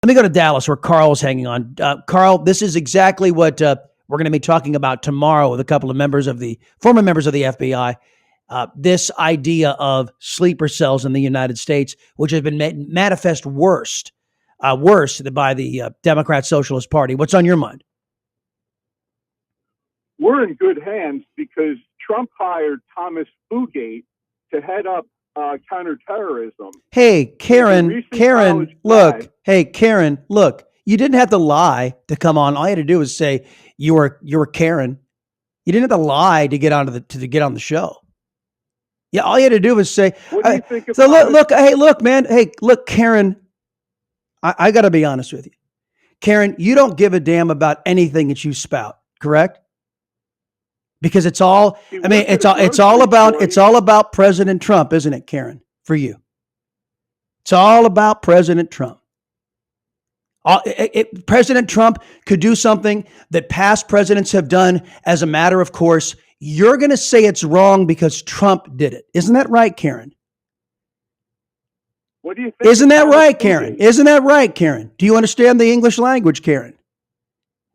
Let me go to Dallas where Carl's hanging on. Carl, this is exactly what we're going to be talking about tomorrow with a couple of former members of the FBI. This idea of sleeper cells in the United States, which has been manifest worse by the Democrat Socialist Party. What's on your mind? We're in good hands because Trump hired Thomas Fugate to head up counterterrorism. Hey, Karen, look. Hey, Karen, look. You didn't have to lie to come on. All you had to do was say you were Karen. You didn't have to lie to get on to get on the show. Yeah, all you had to do was say. What do you think so look, man. Hey, look, Karen. I got to be honest with you, Karen. You don't give a damn about anything that you spout, correct? Because it's all about President Trump, isn't it, Karen? For you, it's all about President Trump. President Trump could do something that past presidents have done as a matter of course. You're going to say it's wrong because Trump did it. Isn't that right, Karen? What do you think? Isn't that right, Karen? Isn't that right, Karen? Do you understand the English language, Karen?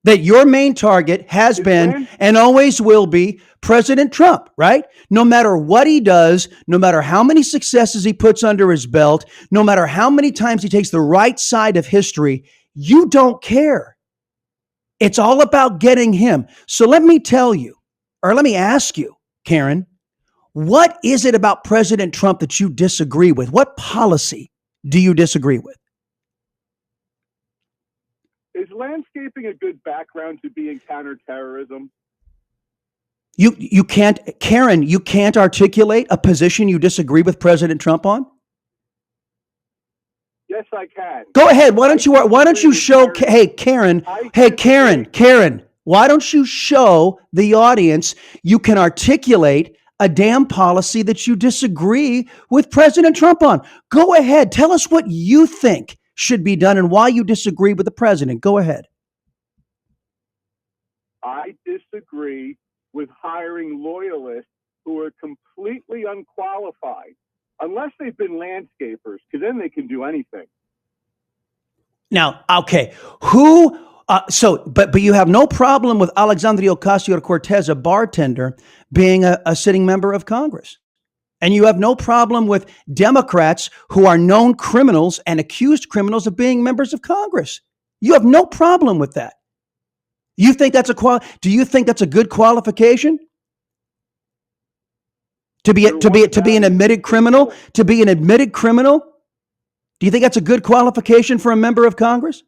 That your main target has been and always will be President Trump, right? No matter what he does, no matter how many successes he puts under his belt, no matter how many times he takes the right side of history, you don't care. It's all about getting him. So let me tell you, or let me ask you, Karen, what is it about President Trump that you disagree with? What policy do you disagree with? Is landscaping a good background to be in counterterrorism? You can't, Karen, you can't articulate a position you disagree with President Trump on? Yes, I can. Go ahead. Why don't you show, hey, Karen, why don't you show the audience you can articulate a damn policy that you disagree with President Trump on? Go ahead. Tell us what you think should be done and why you disagree with the president. Go ahead. I disagree with hiring loyalists who are completely unqualified, unless they've been landscapers, because then they can do anything. Now, okay, but you have no problem with Alexandria Ocasio-Cortez, a bartender, being a sitting member of Congress. And you have no problem with Democrats who are known criminals and accused criminals of being members of Congress. You have no problem with that. You think do you think that's a good qualification? To be an admitted criminal? To be an admitted criminal? Do you think that's a good qualification for a member of Congress?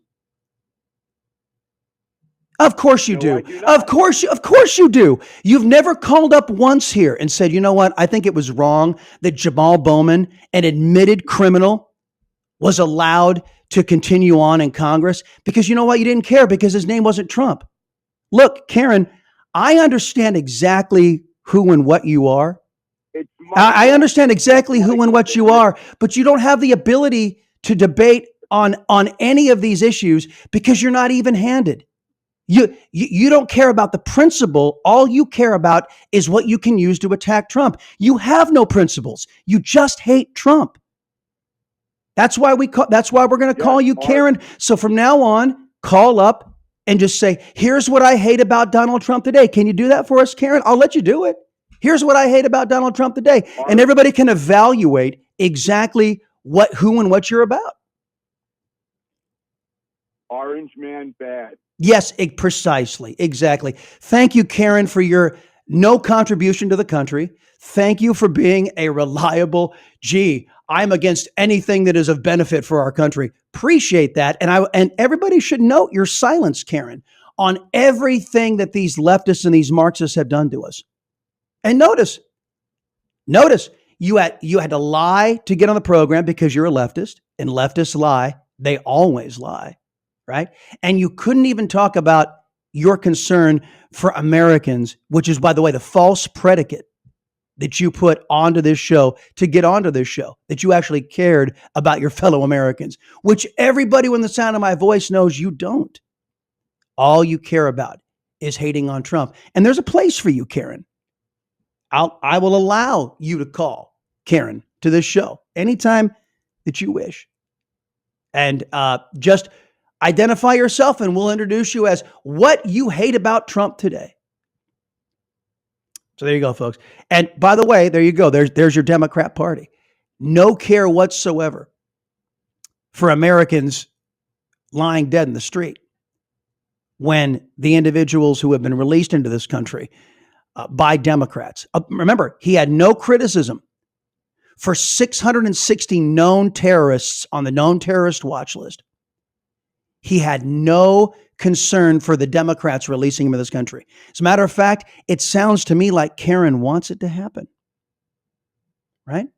Of course you do. Of course you do. You've never called up once here and said, you know what? I think it was wrong that Jamal Bowman, an admitted criminal, was allowed to continue on in Congress, because you know what? You didn't care because his name wasn't Trump. Look, Karen, I understand exactly who and what you are. I understand exactly who and what you are, but you don't have the ability to debate on any of these issues because you're not even-handed. You don't care about the principle. All you care about is what you can use to attack Trump. You have no principles. You just hate Trump. That's why we're going to call you Karen. So from now on, call up and just say, here's what I hate about Donald Trump today. Can you do that for us, Karen? I'll let you do it. Here's what I hate about Donald Trump today. And everybody can evaluate exactly who and what you're about. Orange man bad. Yes, precisely. Exactly. Thank you, Karen, for your no contribution to the country. Thank you for being a reliable, I'm against anything that is of benefit for our country. Appreciate that. And everybody should note your silence, Karen, on everything that these leftists and these Marxists have done to us. And notice, you had to lie to get on the program because you're a leftist, and leftists lie. They always lie, right? And you couldn't even talk about your concern for Americans, which is, by the way, the false predicate that you put onto this show to get onto this show, that you actually cared about your fellow Americans, which everybody with the sound of my voice knows you don't. All you care about is hating on Trump. And there's a place for you, Karen. I will allow you to call, Karen, to this show anytime that you wish. And just Identify yourself and we'll introduce you as what you hate about Trump today. So there you go, folks. And by the way, there you go. There's your Democrat Party. No care whatsoever for Americans lying dead in the street when the individuals who have been released into this country by Democrats. Remember, he had no criticism for 660 known terrorists on the known terrorist watch list. He had no concern for the Democrats releasing him in this country. As a matter of fact, it sounds to me like Karen wants it to happen. Right?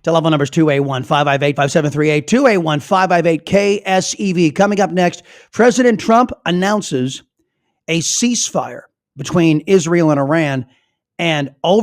Telephone number is 281-558-5738, 281-558-KSEV. Coming up next, President Trump announces a ceasefire between Israel and Iran, and over